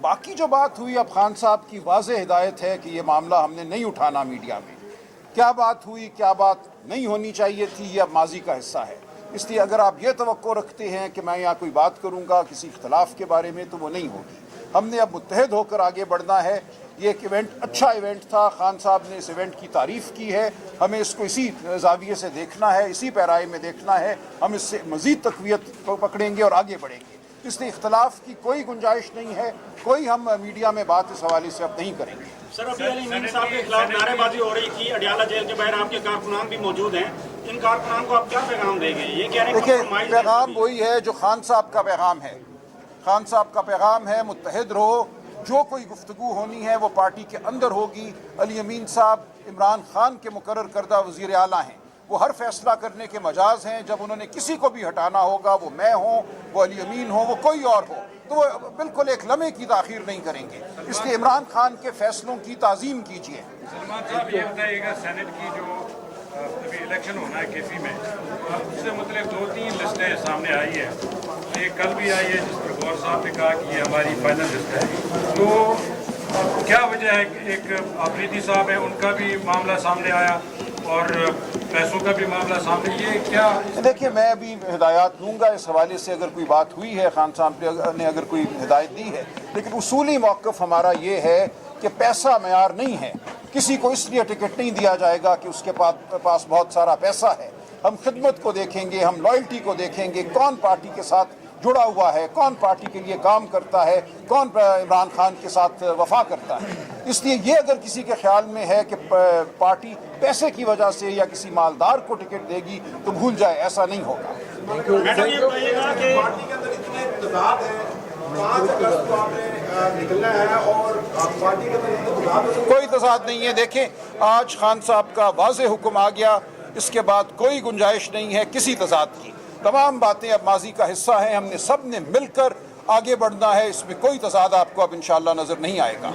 باقی جو بات ہوئی، اب خان صاحب کی واضح ہدایت ہے کہ یہ معاملہ ہم نے نہیں اٹھانا میڈیا میں. کیا بات ہوئی، کیا بات نہیں ہونی چاہیے تھی، یہ اب ماضی کا حصہ ہے. اس لیے اگر آپ یہ توقع رکھتے ہیں کہ میں یہاں کوئی بات کروں گا کسی اختلاف کے بارے میں، تو وہ نہیں ہوگی. ہم نے اب متحد ہو کر آگے بڑھنا ہے. یہ ایک ایونٹ اچھا ایونٹ تھا، خان صاحب نے اس ایونٹ کی تعریف کی ہے. ہمیں اس کو اسی زاویے سے دیکھنا ہے، اسی پیرائی میں دیکھنا ہے. ہم اس سے مزید تقویت پکڑیں گے اور آگے بڑھیں گے. اس لیے اختلاف کی کوئی گنجائش نہیں ہے. کوئی ہم میڈیا میں بات اس حوالے سے اب نہیں کریں گے. سر، ابھی علی امین صاحب کے خلاف نعرے بازی ہو رہی تھی، اڈیالہ جیل کے باہر آپ کے کارکنان بھی موجود ہیں. ان کارکنان کو آپ کیا پیغام دیں گے؟ یہ کہہ رہے ہیں دیکھیں، پیغام وہی ہے جو خان صاحب کا پیغام ہے. خان صاحب کا پیغام ہے متحد رہو. جو کوئی گفتگو ہونی ہے وہ پارٹی کے اندر ہوگی. علی امین صاحب عمران خان کے مقرر کردہ وزیر اعلیٰ ہیں. وہ ہر فیصلہ کرنے کے مجاز ہیں. جب انہوں نے کسی کو بھی ہٹانا ہوگا، وہ میں ہوں، وہ علی امین ہوں، وہ کوئی اور ہو، تو وہ بالکل ایک لمحے کی تاخیر نہیں کریں گے. اس لیے عمران خان کے فیصلوں کی تعظیم کیجیے. سلمان صاحب، یہ بتائیے گا سینٹ کی جو ابھی الیکشن ہونا ہے کے پی میں، اس سے متعلق 2-3 لسٹیں سامنے آئی ہیں. ایک کل بھی آئی ہے جس پر غور صاحب نے کہا کہ یہ ہماری فائنل لسٹ ہے. تو کیا وجہ ہے کہ ایک آفریدی صاحب ہیں، ان کا بھی معاملہ سامنے آیا اور پیسوں کا بھی معاملہ سامنے، یہ کیا؟ دیکھیے، میں ابھی ہدایات دوں گا اس حوالے سے. اگر کوئی بات ہوئی ہے، خان صاحب نے اگر کوئی ہدایت دی ہے، لیکن اصولی موقف ہمارا یہ ہے کہ پیسہ معیار نہیں ہے. کسی کو اس لیے ٹکٹ نہیں دیا جائے گا کہ اس کے پاس بہت سارا پیسہ ہے. ہم خدمت کو دیکھیں گے، ہم لائلٹی کو دیکھیں گے، کون پارٹی کے ساتھ جڑا ہوا ہے، کون پارٹی کے لیے کام کرتا ہے، کون عمران خان کے ساتھ وفا کرتا ہے. اس لیے یہ اگر کسی کے خیال میں ہے کہ پارٹی پیسے کی وجہ سے یا کسی مالدار کو ٹکٹ دے گی تو بھول جائے، ایسا نہیں ہوگا. میڈم، یہ بتائیے گا کہ پارٹی کے اندر اتنے تضاد ہیں، 5 اگست کو آپ نے نکلنا ہے اور پارٹی کے اندر اتنے تضاد ہیں. کوئی تضاد نہیں ہے. دیکھیں، آج خان صاحب کا واضح حکم آ گیا. اس کے بعد کوئی گنجائش نہیں ہے کسی تضاد کی. تمام باتیں اب ماضی کا حصہ ہیں. ہم نے سب نے مل کر آگے بڑھنا ہے. اس میں کوئی تضاد آپ کو اب انشاءاللہ نظر نہیں آئے گا.